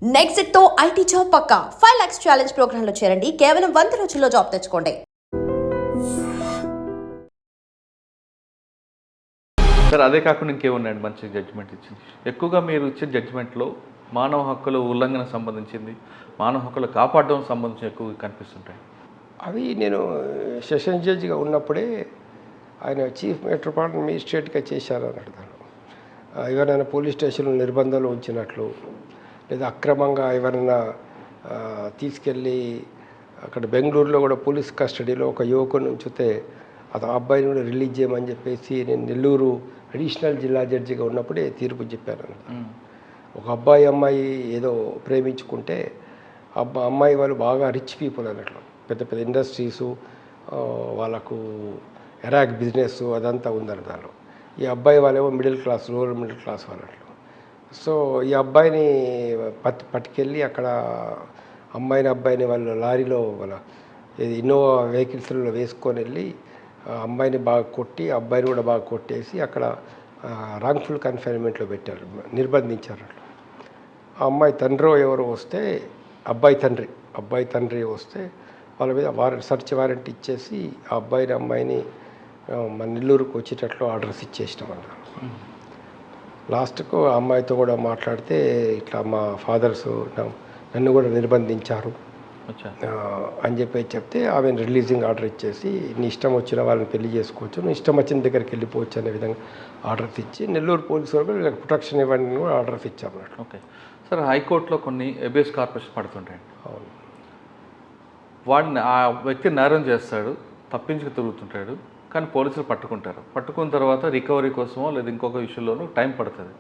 Next తో IT job పక్కా 5 lakhs challenge program లో చేరండి. కేవలం 100 రోజుల్లో జాబ్ తెచ్చుకోండి. సార్ అదే కాకుండా ఇంకేమున్నాయండి మంచి జడ్జిమెంట్ ఇచ్చింది? ఎక్కువగా మీరు ఇచ్చే జడ్జిమెంట్లో మానవ హక్కుల ఉల్లంఘన సంబంధించింది, మానవ హక్కులు కాపాడడం సంబంధించి ఎక్కువగా కనిపిస్తుంటాయి. అవి నేను సెషన్ జడ్జిగా ఉన్నప్పుడే ఆయన చీఫ్ మెట్రోపాలిటన్ మేజిస్ట్రేట్గా చేశారని అర్థాను. ఎవరైనా పోలీస్ స్టేషన్లో నిర్బంధాలు ఉంచినట్లు, లేదా అక్రమంగా ఎవరైనా తీసుకెళ్ళి అక్కడ బెంగళూరులో కూడా పోలీస్ కస్టడీలో ఒక యువకుని ఉంచితే ఆ అబ్బాయిని కూడా రిలీజ్ చేయమని చెప్పేసి నేను నెల్లూరు అడిషనల్ జిల్లా జడ్జిగా ఉన్నప్పుడే తీర్పు చెప్పాను. ఒక అమ్మాయి ఏదో ప్రేమించుకుంటే అమ్మాయి వాళ్ళు బాగా రిచ్ పీపుల్ అన్నట్లు, పెద్ద పెద్ద ఇండస్ట్రీసు, వాళ్ళకు ఎరాక్ బిజినెస్ అదంతా ఉందని దానిలో. ఈ అబ్బాయి వాళ్ళేమో middle class, rural middle class వాళ్ళట్లు. సో ఈ అబ్బాయిని పట్టుకెళ్ళి అక్కడ అబ్బాయిని వాళ్ళు లారీలో వాళ్ళ ఇన్నోవా వెహికల్స్లో వేసుకొని వెళ్ళి అమ్మాయిని బాగా కొట్టి అబ్బాయిని కూడా బాగా కొట్టేసి అక్కడ రాంగ్ఫుల్ కన్ఫైన్మెంట్లో పెట్టారు, నిర్బంధించారు. ఆ అమ్మాయి తండ్రి ఎవరో వస్తే అబ్బాయి తండ్రి వస్తే వాళ్ళ మీద సర్చ్ వారెంట్ ఇచ్చేసి ఆ అమ్మాయిని మన నెల్లూరుకు వచ్చేటట్లు ఆర్డర్స్ ఇచ్చేసినాం అన్నారు. లాస్ట్కు ఆ అమ్మాయితో కూడా మాట్లాడితే ఇట్లా మా ఫాదర్స్ నన్ను కూడా నిర్బంధించారు అని చెప్తే ఆమెను రిలీజింగ్ ఆర్డర్ ఇచ్చేసి నీ ఇష్టం వచ్చిన వాళ్ళని పెళ్లి చేసుకోవచ్చు, నీ ఇష్టం వచ్చిన దగ్గరికి వెళ్ళిపోవచ్చు అనే విధంగా ఆర్డర్స్ ఇచ్చి నెల్లూరు పోలీసు వాళ్ళు వీళ్ళకి ప్రొటెక్షన్ ఇవ్వండి కూడా ఆర్డర్స్ ఇచ్చామన్నట్టు. ఓకే సార్, హైకోర్టులో కొన్ని ఎబియస్ కార్పొరేషన్ పడుతుంటాయండి. అవును, వాడిని ఆ వ్యక్తి నేరం చేస్తాడు, తప్పించుకు తిరుగుతుంటాడు, కానీ పోలీసులు పట్టుకుంటారు. పట్టుకున్న తర్వాత రికవరీ కోసమో లేదా ఇంకొక విషయంలోనూ టైం పడుతుంది.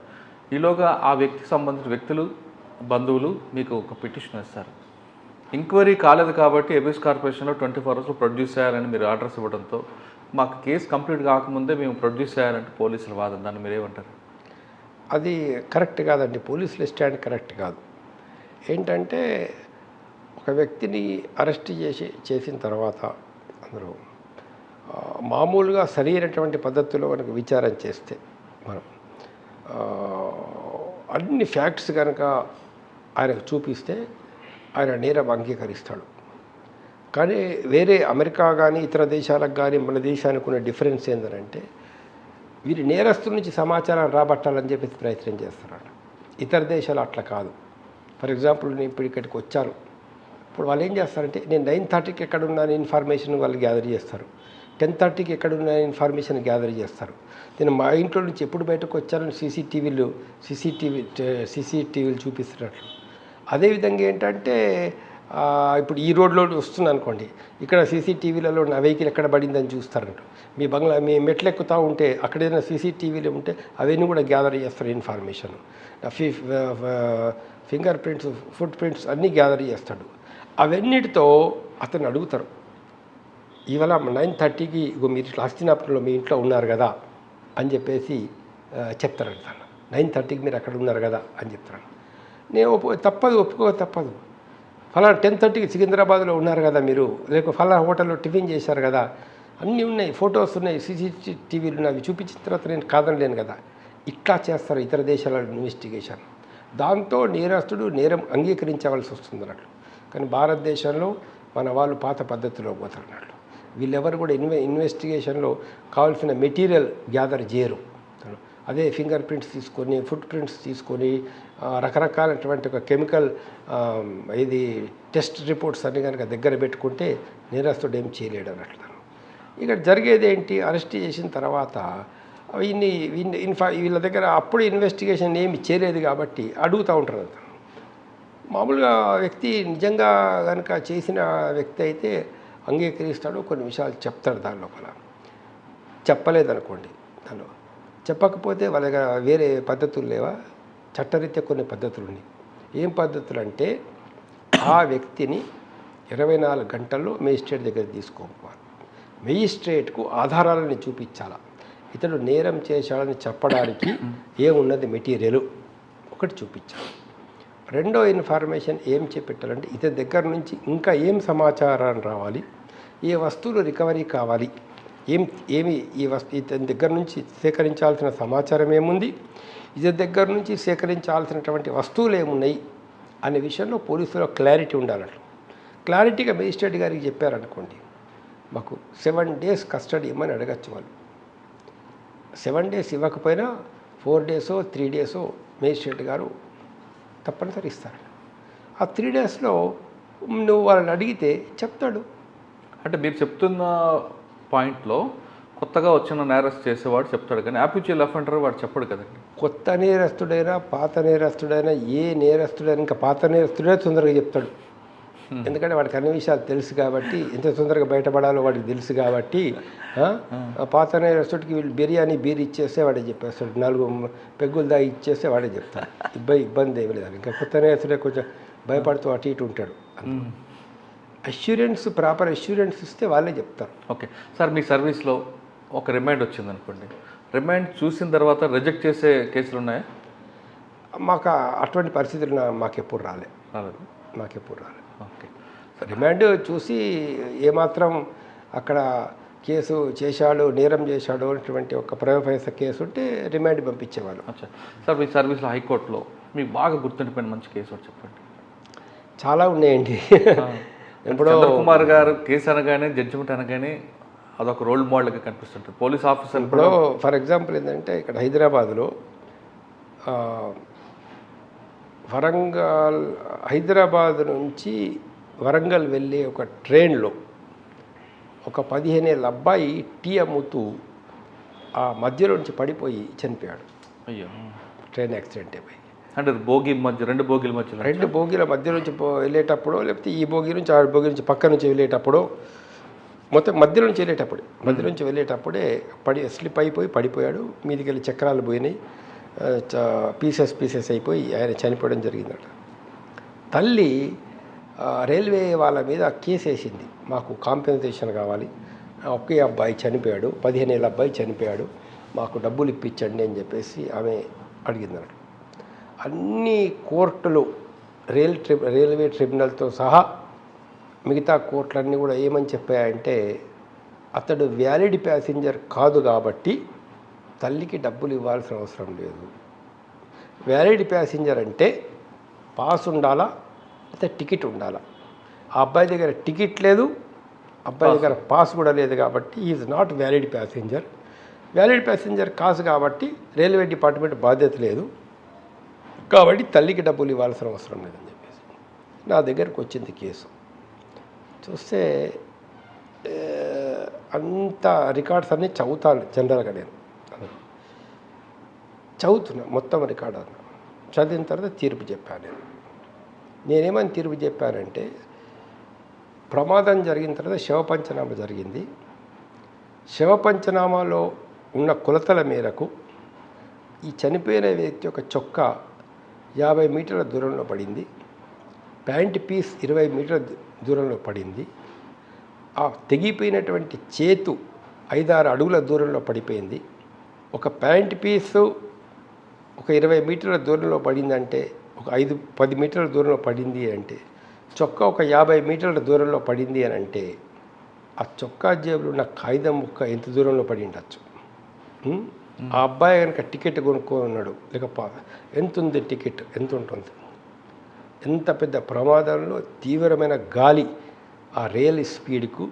ఈలోగా ఆ వ్యక్తికి సంబంధించిన వ్యక్తులు, బంధువులు మీకు ఒక పిటిషన్ వేస్తారు. ఎంక్వైరీ కాలేదు కాబట్టి ఎబియస్ కార్పొరేషన్లో 24 hours ప్రొడ్యూస్ చేయాలని మీరు ఆర్డర్స్ ఇవ్వడంతో మాకు కేసు కంప్లీట్ కాకముందే మేము ప్రొడ్యూస్ చేయాలంటే పోలీసుల వాదన, దాన్ని మీరేమంటారు? అది కరెక్ట్ కాదండి, పోలీసుల స్టాండ్ కరెక్ట్ కాదు. ఏంటంటే ఒక వ్యక్తిని అరెస్ట్ చేసిన తర్వాత అందరూ మామూలుగా సరైనటువంటి పద్ధతిలో మనకు విచారణ చేస్తే మనం అన్ని ఫ్యాక్ట్స్ కనుక ఆయనకు చూపిస్తే ఆయన నేరం అంగీకరిస్తాడు. కానీ వేరే అమెరికా కానీ ఇతర దేశాలకు కానీ మన దేశానికి ఉన్న డిఫరెన్స్ ఏంటంటే వీరి నేరస్తుల నుంచి సమాచారం రాబట్టాలని చెప్పేసి ప్రయత్నం చేస్తున్నాడు. ఇతర దేశాలు అట్లా కాదు. ఫర్ ఎగ్జాంపుల్ నేను ఇప్పుడు ఇక్కడికి వచ్చాను, ఇప్పుడు వాళ్ళు ఏం చేస్తారంటే నేను 9:30కి ఎక్కడున్నాను ఇన్ఫర్మేషన్ వాళ్ళు గ్యాదర్ చేస్తారు, 10:30కి ఎక్కడున్న ఇన్ఫర్మేషన్ గ్యాదర్ చేస్తారు. నేను మా ఇంట్లో నుంచి ఎప్పుడు బయటకు వచ్చానని సీసీటీవీలు చూపిస్తున్నట్లు. అదేవిధంగా ఏంటంటే ఇప్పుడు ఈ రోడ్లో వస్తుంది అనుకోండి, ఇక్కడ సీసీటీవీలలో నా వెహికల్ ఎక్కడ పడిందని చూస్తారంట. మీ మెట్లు ఎక్కుతూ ఉంటే అక్కడ ఏదైనా సీసీటీవీలు ఉంటే అవన్నీ కూడా గ్యాదర్ చేస్తారు information. Finger prints, foot prints అన్నీ గ్యాదర్ చేస్తాడు. అవన్నిటితో అతను అడుగుతారు, ఇవాళ 9:30కి మీరు ఇట్లా హస్తినాపురంలో మీ ఇంట్లో ఉన్నారు కదా అని చెప్పేసి చెప్తారంట. 9:30కి మీరు అక్కడ ఉన్నారు కదా అని చెప్తాను. నేను ఒప్పుకో తప్పదు. ఫలానా 10:30కి సికింద్రాబాద్లో ఉన్నారు కదా మీరు, లేక ఫలానా హోటల్లో టిఫిన్ చేశారు కదా, అన్నీ ఉన్నాయి, ఫొటోస్ ఉన్నాయి, సీసీటీవీలు ఉన్నాయి, అవి చూపించిన తర్వాత నేను కాదనలేను కదా. ఇట్లా చేస్తారు ఇతర దేశాల ఇన్వెస్టిగేషన్. దాంతో నేరస్తుడు నేరం అంగీకరించవలసి వస్తుంది అన్నట్లు. కానీ భారతదేశంలో మన వాళ్ళు పాత పద్ధతిలో పోతున్నట్లు. వీళ్ళెవరు కూడా ఇన్వెస్టిగేషన్లో కావాల్సిన మెటీరియల్ గ్యాదర్ చేయరు. అదే ఫింగర్ ప్రింట్స్ తీసుకొని, ఫుట్ ప్రింట్స్ తీసుకొని, రకరకాలైనటువంటి ఒక కెమికల్ టెస్ట్ రిపోర్ట్స్ అన్ని కనుక దగ్గర పెట్టుకుంటే నేరస్తుడు ఏం చేయలేడు అన్నట్లు. ఇక్కడ జరిగేది ఏంటి, అరెస్ట్ చేసిన తర్వాత వీళ్ళ దగ్గర అప్పుడు ఇన్వెస్టిగేషన్ ఏమి చేయలేదు కాబట్టి అడుగుతూ ఉంటారు. మామూలుగా వ్యక్తి నిజంగా కనుక చేసిన వ్యక్తి అయితే అంగీకరిస్తాడు, కొన్ని విషయాలు చెప్తాడు. దాని లోపల చెప్పలేదనుకోండి, దానిలో చెప్పకపోతే వాళ్ళ దగ్గర వేరే పద్ధతులు లేవా? చట్టరీత్యా కొన్ని పద్ధతులు ఉన్నాయి. ఏం పద్ధతులు అంటే ఆ వ్యక్తిని 24 గంటల్లో మేజిస్ట్రేట్ దగ్గర తీసుకోవాలి. మేజిస్ట్రేట్కు ఆధారాలను చూపించాలా, ఇతడు నేరం చేశాడని చెప్పడానికి ఏమున్నది మెటీరియల్ ఒకటి చూపించాలి. రెండో ఇన్ఫర్మేషన్ ఏం చెప్పెట్టాలంటే ఇతని దగ్గర నుంచి ఇంకా ఏం సమాచారం రావాలి, ఏ వస్తువులు రికవరీ కావాలి, ఇతని దగ్గర నుంచి సేకరించాల్సిన సమాచారం ఏముంది, ఇతని దగ్గర నుంచి సేకరించాల్సినటువంటి వస్తువులు ఏమున్నాయి అనే విషయంలో పోలీసులో క్లారిటీ ఉండాలంట. క్లారిటీగా మేజిస్ట్రేట్ గారికి చెప్పారనుకోండి, మాకు 7 days కస్టడీ ఇవ్వమని అడగచ్చు వాళ్ళు. 7 days ఇవ్వకపోయినా 4 days 3 days మేజిస్ట్రేట్ గారు తప్పనిసరి ఇస్తారు. ఆ 3 daysలో నువ్వు వాళ్ళని అడిగితే చెప్తాడు. అంటే మీరు చెప్తున్న పాయింట్లో కొత్తగా వచ్చిన నేరస్తు చేసేవాడు చెప్తాడు, కానీ హ్యాబిచువల్ అఫెండర్ వాడు చెప్పడు కదండి. కొత్త నేరస్తుడైనా పాత నేరస్తుడైనా ఏ నేరస్తుడైనా ఇంకా పాత నేరస్తుడే తొందరగా చెప్తాడు. ఎందుకంటే వాడికి అన్ని విషయాలు తెలుసు కాబట్టి, ఎంత తొందరగా బయటపడాలో వాడికి తెలుసు కాబట్టి. పాత నేరస్తుడికి వీళ్ళు బిర్యానీ బీర్ ఇచ్చేస్తే వాడే చెప్పేస్తాడు, 4 పెగ్గులు దాగి ఇచ్చేస్తే వాడే చెప్తాడు. ఇబ్బంది ఏమి లేదు. ఇంకా కొత్త నేరస్తుడే కొంచెం భయపడుతూ అటు ఇటు ఉంటాడు. అష్యూరెన్స్, ప్రాపర్ అష్యూరెన్స్ ఇస్తే వాళ్ళే చెప్తారు. ఓకే సార్, మీ సర్వీస్లో ఒక రిమైండ్ వచ్చింది అనుకోండి, రిమైండ్ చూసిన తర్వాత రిజెక్ట్ చేసే కేసులు ఉన్నాయా? మాకు అటువంటి పరిస్థితులు మాకెప్పుడు రాలేదు. ఓకే. రిమాండ్ చూసి ఏమాత్రం అక్కడ కేసు చేశాడు, నేరం చేశాడు అటువంటి ఒక ప్రయోగ కేసు ఉంటే రిమాండ్ పంపించేవాళ్ళు. అచ్చా సార్, మీ సర్వీస్లో హైకోర్టులో మీకు బాగా గుర్తుండిపోయిన మంచి కేసు ఒకటి చెప్పండి. చాలా ఉన్నాయండి. ఇప్పుడు చంద్రకుమార్ గారు కేసు అనగానే, జడ్జిమెంట్ అనగానే అదొక రోల్ మోడల్గా కనిపిస్తుంటుంది. పోలీస్ ఆఫీసర్ ఇప్పుడు ఫర్ ఎగ్జాంపుల్ ఏంటంటే, ఇక్కడ హైదరాబాద్లో హైదరాబాద్ నుంచి వరంగల్ వెళ్ళే ఒక ట్రైన్లో ఒక 15 ఏళ్ళ అబ్బాయి టీ అమ్ముతూ ఆ మధ్యలో నుంచి పడిపోయి చనిపోయాడు. అయ్యో, ట్రైన్ యాక్సిడెంట్ అయిపోయి. అంటే భోగి మధ్య, 2 బోగీల మధ్య, 2 బోగీల మధ్య నుంచి వెళ్ళేటప్పుడు, లేకపోతే ఈ బోగి నుంచి ఆ బోగి నుంచి పక్క నుంచి వెళ్ళేటప్పుడు, మొత్తం మధ్య నుంచి వెళ్ళేటప్పుడే స్లిప్ అయిపోయి పడిపోయాడు. మీదికి వెళ్ళి చక్రాలు పోయినాయి, పీసెస్ అయిపోయి ఆయన చనిపోవడం జరిగిందట. తల్లి రైల్వే వాళ్ళ మీద కేసు వేసింది, మాకు కాంపెన్సేషన్ కావాలి, ఒకే అబ్బాయి చనిపోయాడు, 15 ఏళ్ళ అబ్బాయి చనిపోయాడు, మాకు డబ్బులు ఇప్పించండి అని చెప్పేసి ఆమె అడిగిందన్నట్టు. అన్ని కోర్టులు, రైల్వే ట్రిబ్యునల్తో సహా మిగతా కోర్టులన్నీ కూడా ఏమని చెప్పాయంటే, అతడు వ్యాలిడ్ ప్యాసింజర్ కాదు కాబట్టి తల్లికి డబ్బులు ఇవ్వాల్సిన అవసరం లేదు. వ్యాలిడ్ ప్యాసింజర్ అంటే పాస్ ఉండాలా, అయితే టికెట్ ఉండాలా. ఆ అబ్బాయి దగ్గర టికెట్ లేదు, అబ్బాయి దగ్గర పాస్ కూడా లేదు కాబట్టి is not valid passenger. Valid passenger కాదు కాబట్టి రైల్వే డిపార్ట్మెంట్ బాధ్యత లేదు కాబట్టి తల్లికి డబ్బులు ఇవ్వాల్సిన అవసరం లేదని చెప్పేసి నా దగ్గరకు వచ్చింది కేసు. చూస్తే అంత రికార్డ్స్ అన్నీ చదువుతాను జనరల్గా. నేను చదువుతున్నా మొత్తం రికార్డ్ అన్న. చదివిన తర్వాత తీర్పు చెప్పాను. నేనేమని తీర్పు చెప్పానంటే, ప్రమాదం జరిగిన తర్వాత శవ పంచనామా జరిగింది. శవ పంచనామాలో ఉన్న కొలతల మేరకు ఈ చనిపోయిన వ్యక్తి యొక్క చొక్కా 50 మీటర్ల దూరంలో పడింది, ప్యాంట్ పీస్ 20 మీటర్ల దూరంలో పడింది, ఆ తెగిపోయినటువంటి చేతు 5-6 అడుగుల దూరంలో పడిపోయింది. ఒక ప్యాంట్ పీసు ఒక 20 మీటర్ల దూరంలో పడిందంటే, ఒక 5-10 మీటర్ల దూరంలో పడింది అంటే, చొక్కా ఒక 50 మీటర్ల దూరంలో పడింది అని అంటే, ఆ చొక్కా జేబులో ఉన్న కాగితం ముక్క ఎంత దూరంలో పడి ఉండొచ్చు. ఆ అబ్బాయి కనుక టికెట్ కొనుక్కున్నాడు, లేకపోతే ఎంత ఉంది టికెట్, ఎంత ఉంటుంది. ఎంత పెద్ద ప్రమాదంలో తీవ్రమైన గాలి, ఆ రైలు స్పీడ్కు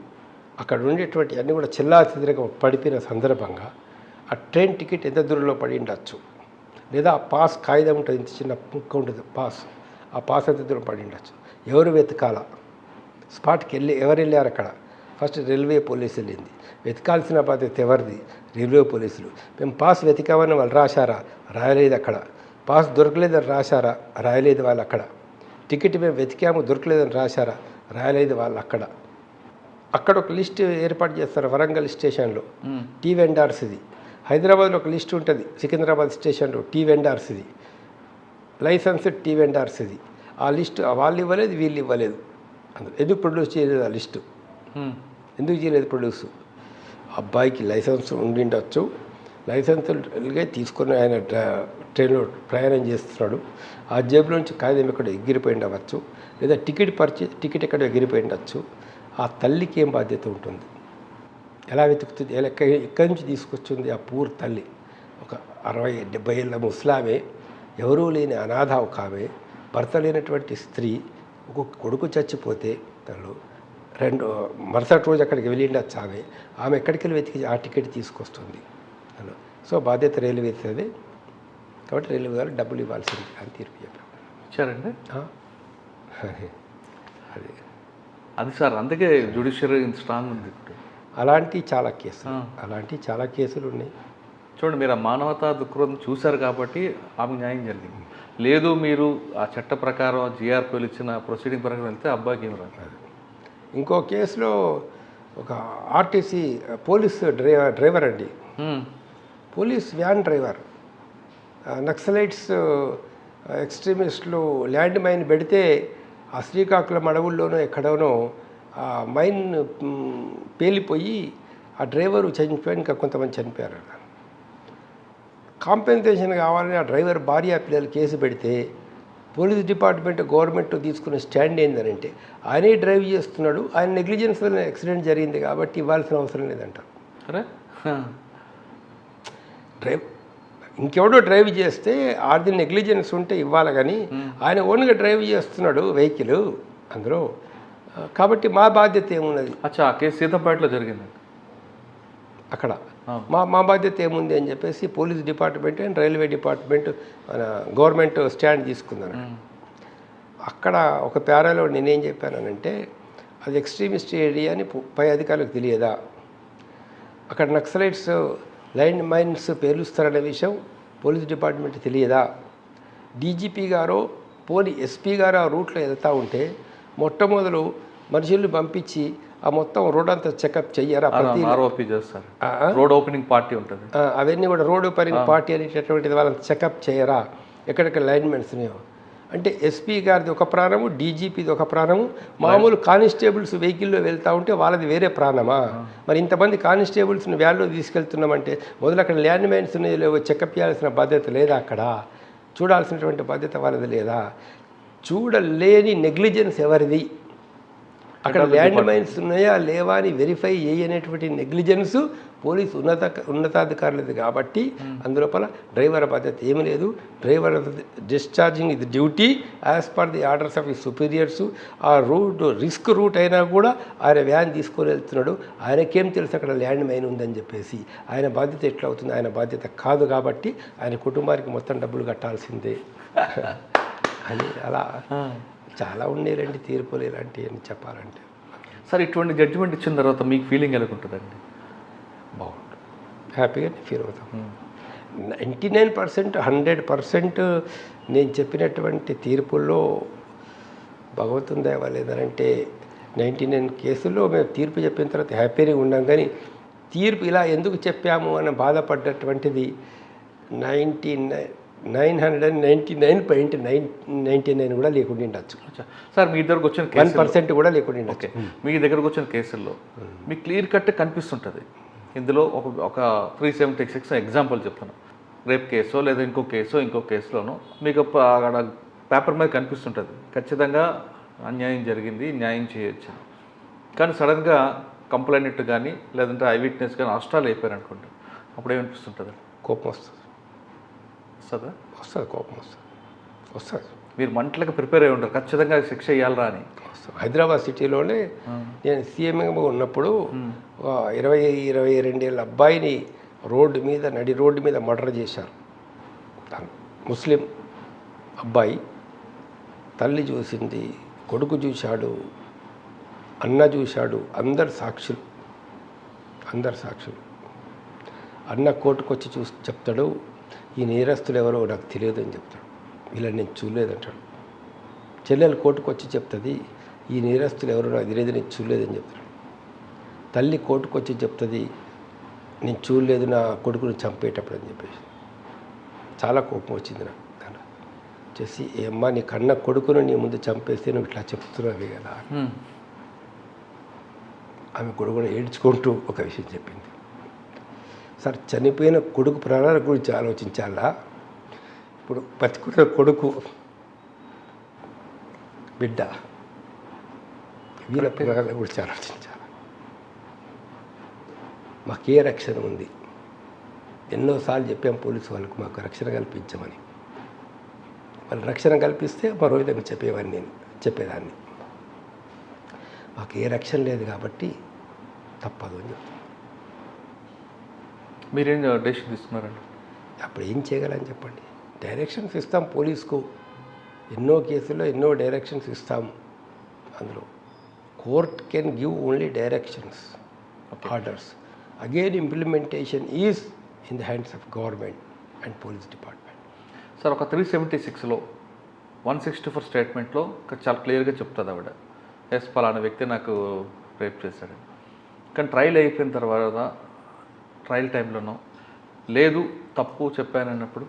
అక్కడ ఉండేటువంటి అన్నీ కూడా చెల్లాచెదరగా పడిపోయిన సందర్భంగా ఆ ట్రైన్ టికెట్ ఎంత దూరంలో పడి ఉండొచ్చు. లేదా ఆ పాస్ కాగితం ఉంటుంది, ఇంత చిన్న ముక్క ఉంటుంది పాస్, ఆ పాస్ ఎంత దూరం పడి ఉండొచ్చు. ఎవరు వెతకాల, స్పాట్కి ఎవరు వెళ్ళారు అక్కడ. ఫస్ట్ రైల్వే పోలీసు వెళ్ళింది, వెతకాల్సిన బాధ్యత ఎవరిది, రైల్వే పోలీసులు. మేము పాస్ వెతికామని వాళ్ళు రాశారా, రాయలేదు. అక్కడ పాస్ దొరకలేదని రాశారా, రాయలేదు వాళ్ళు. అక్కడ టికెట్ మేము వెతికాము దొరకలేదని రాశారా, రాయలేదు వాళ్ళు. అక్కడ ఒక లిస్ట్ ఏర్పాటు చేస్తారు వరంగల్ స్టేషన్లో, టీ వెండర్స్ది. హైదరాబాద్లో ఒక లిస్ట్ ఉంటుంది సికింద్రాబాద్ స్టేషన్లో, టీ వెండర్స్ది, లైసెన్స్ టీ వెండర్స్ది. ఆ లిస్టు వాళ్ళు ఇవ్వలేదు, వీళ్ళు ఇవ్వలేదు. ఎందుకు ప్రొడ్యూస్ చేయలేదు ఆ లిస్టు, ఎందుకు చేయలేదు ప్రొడ్యూస్? అబ్బాయికి లైసెన్స్ ఉండిండొచ్చు, లైసెన్స్గా తీసుకొని ఆయన ట్రైన్లో ప్రయాణం చేస్తున్నాడు, ఆ జేబులో నుంచి కాగితం ఎక్కడ ఎగిరిపోయి ఉండవచ్చు, లేదా టికెట్ ఎక్కడ ఎగిరిపోయి ఉండొచ్చు. ఆ తల్లికి ఏం బాధ్యత ఉంటుంది, ఎలా వెతుకుతుంది, ఎక్కడి నుంచి తీసుకొచ్చింది ఆ పూర్ తల్లి? ఒక 60-70 ఏళ్ళ ముసలామే, ఎవరూ లేని అనాథ ఒక ఆమె భర్త లేనటువంటి స్త్రీ ఒక కొడుకు చచ్చిపోతే తను మరుసటి రోజు అక్కడికి వెళ్ళిండి ఆమె ఎక్కడికి వెళ్ళి వెతికి ఆ టికెట్ తీసుకొస్తుంది తను. సో బాధ్యత రైల్వేది, కాబట్టి రైల్వే గారు డబ్బులు ఇవ్వాల్సింది అని తీర్పు చెప్పారు. ఇచ్చారండి అది అది సార్, అందుకే జ్యుడిషియరీ స్ట్రాంగ్ ఉంది ఇప్పుడు. అలాంటి చాలా కేసులు ఉన్నాయి. చూడండి, మీరు ఆ మానవతా దృక్పథం చూశారు కాబట్టి ఆమెకు న్యాయం జరిగింది. లేదు మీరు ఆ చట్ట ప్రకారం జిఆర్పీలు ఇచ్చిన ప్రొసీడింగ్ ప్రకారం వెళ్తే అబ్బాయికి ఏమి రాదు. ఇంకో కేసులో ఒక ఆర్టీసీ పోలీస్ డ్రైవర్ అండి, పోలీస్ వ్యాన్ డ్రైవర్ నక్సలైట్స్ ఎక్స్ట్రీమిస్టులు ల్యాండ్ మైన్ పెడితే ఆ శ్రీకాకుళం అడవుల్లోనో ఎక్కడోనో ఆ మైన్ పేలిపోయి ఆ డ్రైవరు చనిపోయి ఇంకా కొంతమంది చనిపోయారు. కాంపెన్సేషన్ కావాలని ఆ డ్రైవర్ భార్య పిల్లలు కేసు పెడితే పోలీస్ డిపార్ట్మెంట్ గవర్నమెంట్ తీసుకున్న స్టాండ్ ఏంటంటే ఆయనే డ్రైవ్ చేస్తున్నాడు, ఆయన నెగ్లిజెన్స్ వల్ల యాక్సిడెంట్ జరిగింది కాబట్టి ఇవ్వాల్సిన అవసరం లేదంటారు. డ్రైవ్ ఇంకెవడో డ్రైవ్ చేస్తే ఆది నెగ్లిజెన్స్ ఉంటే ఇవ్వాలి, కానీ ఆయన ఓన్గా డ్రైవ్ చేస్తున్నాడు వెహికల్ అందులో, కాబట్టి మా బాధ్యత ఏమున్నది. అచ్చా, ఆ కేసు సీతంపేటలో జరిగింది. అక్కడ మా బాధ్యత ఏముంది అని చెప్పేసి police department and railway department మన గవర్నమెంట్ స్టాండ్ తీసుకుందని. అక్కడ ఒక ప్యారాలో నేనేం చెప్పానంటే అది ఎక్స్ట్రీమిస్ట్ ఏరియా అని పై అధికారులకు తెలియదా, అక్కడ నక్సలైట్స్ ల్యాండ్ మైన్స్ పేలుస్తారనే విషయం పోలీస్ డిపార్ట్మెంట్ తెలియదా, డీజీపీ గారు ఎస్పీ గారు ఆ రూట్లో వెళ్తూ ఉంటే మొట్టమొదలు మనుషుల్ని పంపించి ఆ మొత్తం రోడ్ అంతా చెకప్ చెయ్యరా, రోడ్ ఓపెనింగ్ పార్టీ ఉంటుంది, అవన్నీ కూడా రోడ్ ఓపెనింగ్ పార్టీ అనేటటువంటిది వాళ్ళని చెకప్ చేయరా, ఎక్కడెక్కడ లైన్ మెన్స్ ఉన్నాయో అంటే ఎస్పీ గారిది ఒక ప్రాణము, డీజీపీది ఒక ప్రాణము, మామూలు కానిస్టేబుల్స్ వెహికల్లో వెళ్తూ ఉంటే వాళ్ళది వేరే ప్రాణమా. మరి ఇంతమంది కానిస్టేబుల్స్ని వ్యాన్లో తీసుకెళ్తున్నామంటే మొదలు అక్కడ ల్యాండ్ మైన్స్ లేవో చెకప్ చేయాల్సిన బాధ్యత లేదా, అక్కడ చూడాల్సినటువంటి బాధ్యత వాళ్ళది లేదా, చూడలేని నెగ్లిజెన్స్ ఎవరిది, అక్కడ ల్యాండ్ మైన్స్ ఉన్నాయా లేవా అని వెరిఫై చేయనేటువంటి నెగ్లిజెన్స్ పోలీసు ఉన్నతాధికారులది. కాబట్టి అందులోపల డ్రైవర్ బాధ్యత ఏమి లేదు, డ్రైవర్ డిశ్చార్జింగ్ ఇది duty as per the orders of the superiors. ఆ రూట్ రిస్క్ రూట్ అయినా కూడా ఆయన వ్యాన్ తీసుకొని వెళ్తున్నాడు, ఆయనకేం తెలుసు అక్కడ ల్యాండ్ మైన్ ఉందని చెప్పేసి, ఆయన బాధ్యత ఎట్లా అవుతుంది, ఆయన బాధ్యత కాదు, కాబట్టి ఆయన కుటుంబానికి మొత్తం డబ్బులు కట్టాల్సిందే అని అలా చాలా ఉండేలండి తీర్పులు ఇలాంటివి అని చెప్పాలంటే. సార్, ఇటువంటి జడ్జిమెంట్ ఇచ్చిన తర్వాత మీకు ఫీలింగ్ ఎలా ఉంటుందండి? బాగుంటుంది, హ్యాపీగా ఫీల్ అవుతాం. 99% 100% నేను చెప్పినటువంటి తీర్పుల్లో భగవంతుని దయ వల్ల లేదంటే 99 కేసుల్లో మేము తీర్పు చెప్పిన తర్వాత హ్యాపీగా ఉన్నాం, కానీ తీర్పు ఇలా ఎందుకు చెప్పాము అని బాధపడ్డటువంటిది 999.99 కూడా లేకుండా ఉండొచ్చు. సార్, మీ దగ్గరకు వచ్చిన 1% కూడా లేకుండా ఉండొచ్చు. మీ దగ్గరకు వచ్చిన కేసుల్లో మీకు క్లియర్ కట్ కనిపిస్తుంటుంది. ఇందులో ఒక 376 ఎగ్జాంపుల్ చెప్తాను, రేప్ కేసో లేదా ఇంకో కేసులోనో మీకు అక్కడ పేపర్ మీద కనిపిస్తుంటుంది ఖచ్చితంగా అన్యాయం జరిగింది, న్యాయం చేయొచ్చు. కానీ సడన్గా కంప్లైంట్ కానీ లేదంటే ఐ విట్నెస్ కానీ అరెస్టాలు అయిపోయారు అనుకోండి, అప్పుడు ఏమనిపిస్తుంటుంది? కోపం వస్తుంది. కోపం వస్తుంది. మీరు మంటలకు ప్రిపేర్ అయి ఉంటారు, ఖచ్చితంగా శిక్ష ఇవ్వాలరా అని. హైదరాబాద్ సిటీలోనే నేను సీఎంగా ఉన్నప్పుడు 22 ఏళ్ళ అబ్బాయిని నడి రోడ్డు మీద మర్డర్ చేశారు. ముస్లిం అబ్బాయి, తల్లి చూసింది, కొడుకు చూశాడు, అన్న చూశాడు, అందరు సాక్షులు. అన్న కోర్టుకు వచ్చి చెప్తాడు, ఈ నేరస్తులు ఎవరో నాకు తెలియదు అని చెప్తాడు, ఇలా నేను చూడలేదంటాడు. చెల్లెలు కోర్టుకు వచ్చి చెప్తుంది, ఈ నేరస్తులు ఎవరో నాకు తెలియదు, నేను చూడలేదని చెప్తాడు. తల్లి కోర్టుకు వచ్చి చెప్తుంది, నేను చూడలేదు నా కొడుకుని చంపేటప్పుడు అని చెప్పేసి. చాలా కోపం వచ్చింది నాకు. చేసి ఏమ్మా నీ కన్న కొడుకును నీ ముందు చంపేస్తే నువ్వు ఇట్లా చెప్తున్నావు కదా. ఆమె కూడా ఏడ్చుకుంటూ ఒక విషయం చెప్పింది, సార్ చనిపోయిన కొడుకు ప్రాణాల గురించి ఆలోచించాలా, ఇప్పుడు బతికున్న కొడుకు బిడ్డ వీళ్ళ ప్రాణాల గురించి ఆలోచించాలి. మాకే రక్షణ ఉంది, ఎన్నోసార్లు చెప్పాం పోలీసు వాళ్ళకు మాకు రక్షణ కల్పించమని, వాళ్ళు రక్షణ కల్పిస్తే మరో విధంగా చెప్పేదాన్ని మాకు ఏ రక్షణ లేదు కాబట్టి తప్పదు అని చెప్తాను. మీరేం డెసిషన్ తీసుకున్నారండి? అప్పుడు ఏం చేయగలని చెప్పండి. డైరెక్షన్స్ ఇస్తాం పోలీస్కు, ఎన్నో కేసుల్లో ఎన్నో డైరెక్షన్స్ ఇస్తాం. అందులో court can give only directions, orders. Again implementation is in the hands of government and police department. Sir, ఒక 376లో 164 స్టేట్మెంట్లో చాలా క్లియర్గా చెప్తుంది ఆవిడ, ఎస్ పలానా వ్యక్తి నాకు రేప్ చేశాడు. కానీ ట్రయల్ అయిపోయిన తర్వాత ట్రయల్ టైంలోనో లేదు తప్పు చెప్పానన్నప్పుడు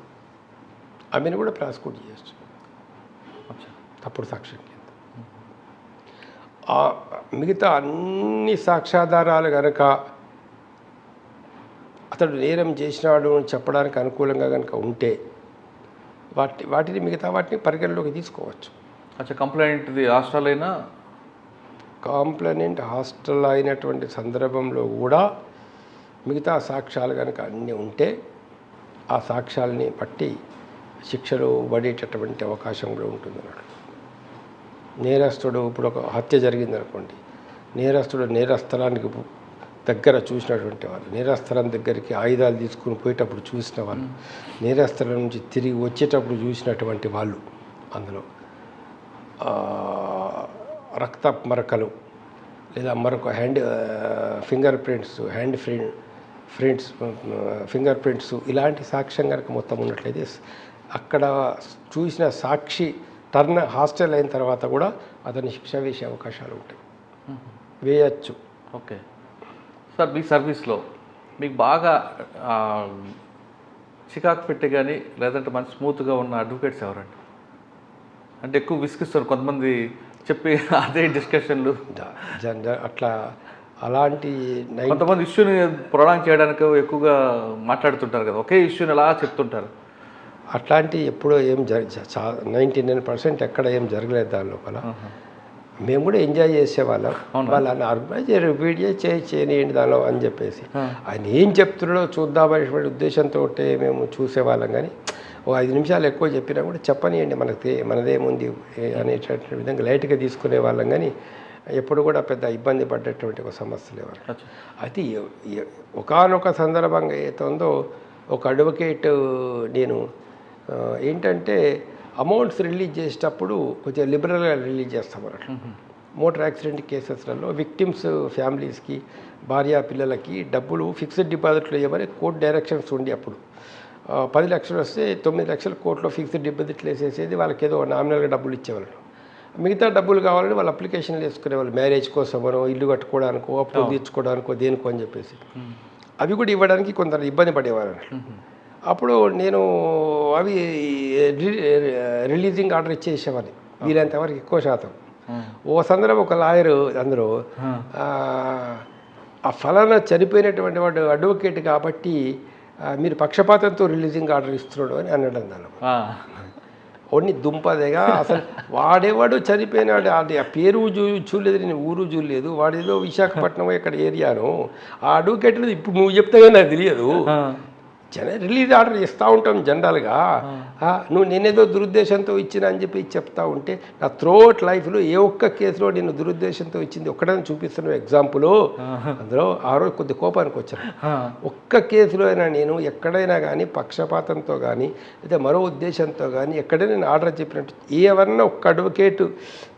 ఆమెను కూడా ప్రాసిక్యూట్ చేయొచ్చు అచ్చా. తప్పుడు సాక్ష్యం కింద. మిగతా అన్ని సాక్ష్యాధారాలు కనుక అతడు నేరం చేసినాడు అని చెప్పడానికి అనుకూలంగా కనుక ఉంటే వాటిని మిగతా వాటిని పరిగణలోకి తీసుకోవచ్చు. అచ్చా, కంప్లైంట్ది హాస్టల్ అయినా కాంప్లైనెంట్ హాస్టల్ అయినటువంటి సందర్భంలో కూడా మిగతా సాక్ష్యాలు కనుక అన్నీ ఉంటే ఆ సాక్ష్యాలని బట్టి శిక్షలు పడేటటువంటి అవకాశం కూడా ఉంటుందన్నాడు. నేరస్తుడు ఇప్పుడు ఒక హత్య జరిగిందనుకోండి, నేరస్తుడు నేరస్థలానికి దగ్గర చూసినటువంటి వాళ్ళు, నేరస్థలం దగ్గరికి ఆయుధాలు తీసుకుని పోయేటప్పుడు చూసిన వాళ్ళు, నేరస్థలం నుంచి తిరిగి వచ్చేటప్పుడు చూసినటువంటి వాళ్ళు, అందులో రక్త మరకలు లేదా మరొక ఫింగర్ ప్రింట్స్ ఇలాంటి సాక్ష్యం కనుక మొత్తం ఉన్నట్లయితే అక్కడ చూసిన సాక్షి టర్న్ హాస్టల్ అయిన తర్వాత కూడా అతన్ని శిక్ష వేసే అవకాశాలు ఉంటాయి, వేయచ్చు. ఓకే సార్, మీ సర్వీస్లో మీకు బాగా చికాకు పెట్టి కానీ లేదంటే మంచి స్మూత్గా ఉన్న అడ్వకేట్స్ ఎవరండి? అంటే ఎక్కువ విసిగిస్తారు కొంతమంది చెప్పి అదే డిస్కషన్లు అట్లా అలాంటి కొంతమంది ఇష్యూని ప్రొలాంగ్ చేయడానికి ఎక్కువగా మాట్లాడుతుంటారు కదా, ఒకే ఇష్యూని అలా చెప్తుంటారు. అట్లాంటి ఎప్పుడో ఏం 99% ఎక్కడ ఏం జరగలేదు దాని లోపల. మేము కూడా ఎంజాయ్ చేసేవాళ్ళం. వాళ్ళని ఆర్గనైజ్ రిపీట్ చేయనియండి దానిలో అని చెప్పేసి ఆయన ఏం చెప్తున్నాడో చూద్దామనేటువంటి ఉద్దేశంతో మేము చూసేవాళ్ళం. కానీ ఓ 5 నిమిషాలు ఎక్కువ చెప్పినా కూడా చెప్పనియండి మనదేముంది అనేటటువంటి విధంగా లైట్గా తీసుకునే వాళ్ళం. కానీ ఎప్పుడు కూడా పెద్ద ఇబ్బంది పడ్డటువంటి ఒక సమస్య లేవాలి. అయితే ఒకానొక సందర్భంగా ఏతుందో ఒక అడ్వకేట్ నేను ఏంటంటే అమౌంట్స్ రిలీజ్ చేసేటప్పుడు కొంచెం లిబరల్గా రిలీజ్ చేస్తామన్నట్లు. మోటార్ యాక్సిడెంట్ కేసెస్లలో విక్టిమ్స్ ఫ్యామిలీస్కి భార్య పిల్లలకి డబ్బులు ఫిక్స్డ్ డిపాజిట్లు ఇవ్వమని కోర్టు డైరెక్షన్స్ ఉండి అప్పుడు 10 లక్షలు వస్తే 9 లక్షల కోర్టులో ఫిక్స్డ్ డిపాజిట్లు వేసేసేది, వాళ్ళకి ఏదో నామినల్గా డబ్బులు ఇచ్చేవాళ్ళు. మిగతా డబ్బులు కావాలని వాళ్ళు అప్లికేషన్లు వేసుకునేవాళ్ళు, మ్యారేజ్ కోసమనో ఇల్లు కట్టుకోవడానికో అప్పులు తీర్చుకోవడానికో దేనికో అని చెప్పేసి. అవి కూడా ఇవ్వడానికి కొంత ఇబ్బంది పడేవారు. అప్పుడు నేను అవి రిలీజింగ్ ఆర్డర్ ఇచ్చేసేవాడిని వీలైనంతవరకు ఎక్కువ శాతం. ఓ సందర్భం ఒక లాయరు అందరూ ఆ ఫలానా చనిపోయినటువంటి వాడు అడ్వకేట్ కాబట్టి మీరు పక్షపాతంతో రిలీజింగ్ ఆర్డర్ ఇస్తున్నాడు అని అన్నాడు. దానిలో ఓన్ని దుంపదేగా అసలు వాడేవాడు చనిపోయినాడు, అది ఆ పేరు చూడలేదు, నేను ఊరు చూడలేదు, వాడేదో విశాఖపట్నం ఇక్కడ ఏరియాను. ఆ అడ్వకేట్లు ఇప్పుడు నువ్వు చెప్తే కానీ నాకు తెలియదు. రిలీజ్ ఆర్డర్ ఇస్తూ ఉంటాం జనరల్గా. నేనేదో దురుద్దేశంతో ఇచ్చిన అని చెప్పి చెప్తా ఉంటే నా త్రోట్ లైఫ్లో ఏ ఒక్క కేసులో నేను దురుద్దేశంతో ఇచ్చింది ఒక్కడని చూపిస్తున్నాను ఎగ్జాంపుల్. అందులో ఆ రోజు కొద్ది కోపానికి వచ్చాను. ఒక్క కేసులో అయినా నేను ఎక్కడైనా కానీ పక్షపాతంతో కానీ లేదా మరో ఉద్దేశంతో కానీ ఎక్కడైనా నేను ఆర్డర్ చెప్పినట్టు ఎవరన్నా ఒక్క అడ్వకేటు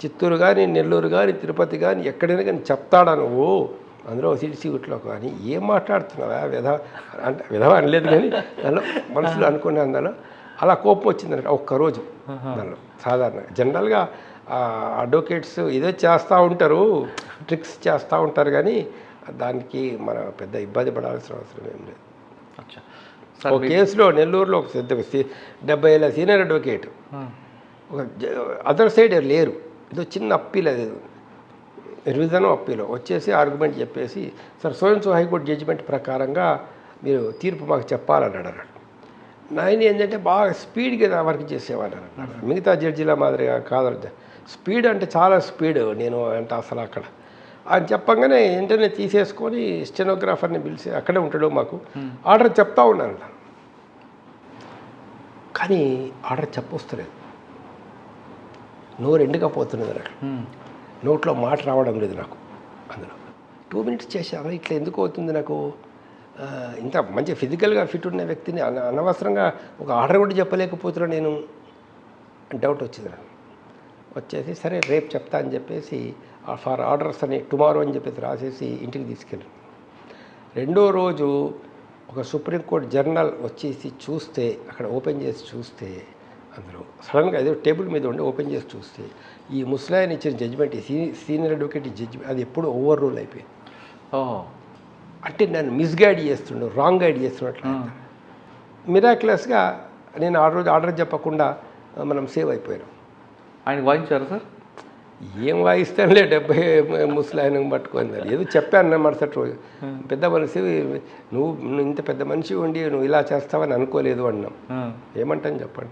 చిత్తూరు కానీ నెల్లూరు కానీ తిరుపతి కానీ ఎక్కడైనా కానీ చెప్తాడా నువ్వు అందులో సిడిసిగుట్లో కానీ ఏం మాట్లాడుతున్నావా విధవ అనలేదు, కానీ దానిలో మనసులో అనుకునే అందులో అలా కోపం వచ్చిందన్నట్టు ఒక్కరోజు. దానిలో సాధారణంగా జనరల్గా అడ్వకేట్స్ ఏదో చేస్తూ ఉంటారు, ట్రిక్స్ చేస్తూ ఉంటారు, కానీ దానికి మనం పెద్ద ఇబ్బంది పడాల్సిన అవసరం ఏం లేదు. ఒక కేసులో నెల్లూరులో ఒక 70 ఏళ్ళ సీనియర్ అడ్వకేట్ ఒక అదర్ సైడ్ లేరు, ఏదో చిన్న అప్పీల్ అది రివిజన్ అప్పీలో వచ్చేసి ఆర్గ్యుమెంట్ చెప్పేసి సార్ సో హైకోర్టు జడ్జిమెంట్ ప్రకారంగా మీరు తీర్పు మాకు చెప్పాలన్నాడు. నాయన ఏంటంటే బాగా స్పీడ్గా వర్క్ చేసేవాడు అన్నారు. మిగతా జడ్జిల మాదిరిగా కాదు, స్పీడ్ అంటే చాలా స్పీడ్ నేను అంటే అసలు అక్కడ ఆయన చెప్పంగానే వెంటనే తీసేసుకొని స్టెనోగ్రాఫర్ని పిలిచి అక్కడే ఉంటాడు మాకు ఆర్డర్ చెప్తా ఉన్నాను. కానీ ఆర్డర్ చెప్పొస్తలేదు. నోరు ఎండుకపోతున్నది నాకు, నోట్లో మాట రావడం లేదు నాకు. అందులో 2 మినిట్స్ చేశాను. ఇట్లా ఎందుకు అవుతుంది నాకు? ఇంత మంచి ఫిజికల్గా ఫిట్ ఉన్న వ్యక్తిని అనవసరంగా ఒక ఆర్డర్ కూడా చెప్పలేకపోతున్నా నేను, డౌట్ వచ్చింది నాకు. వచ్చేసి సరే రేపు చెప్తా అని చెప్పేసి ఫర్ ఆర్డర్స్ అని టుమారో అని చెప్పేసి రాసేసి ఇంటికి తీసుకెళ్ళాను. రెండో రోజు ఒక సుప్రీంకోర్టు జర్నల్ వచ్చేసి చూస్తే, అక్కడ ఓపెన్ చేసి చూస్తే, అందులో సడన్గా ఏదో టేబుల్ మీద ఉండి ఓపెన్ చేసి చూస్తే ఈ ముస్లాయన్ ఇచ్చిన జడ్జిమెంట్, సీనియర్ అడ్వకేట్ జడ్జిమెంట్, అది ఎప్పుడు ఓవర్ రూల్ అయిపోయింది. అంటే నన్ను మిస్గైడ్ చేస్తుండు, రాంగ్ గైడ్ చేస్తున్నట్లు. మిరాక్యులస్గా నేను ఆ రోజు ఆర్డర్ చెప్పకుండా మనం సేవ్ అయిపోయాం. ఆయన వాయించారు సార్? ఏం వాయిస్తానులే, 70 ముసలాయన పట్టుకొని ఏదో చెప్పాను మరుసటి రోజు. పెద్ద మనిషి, నువ్వు ఇంత పెద్ద మనిషి ఉండి నువ్వు ఇలా చేస్తావని అనుకోలేదు అన్నాం. ఏమంటాను చెప్పండి.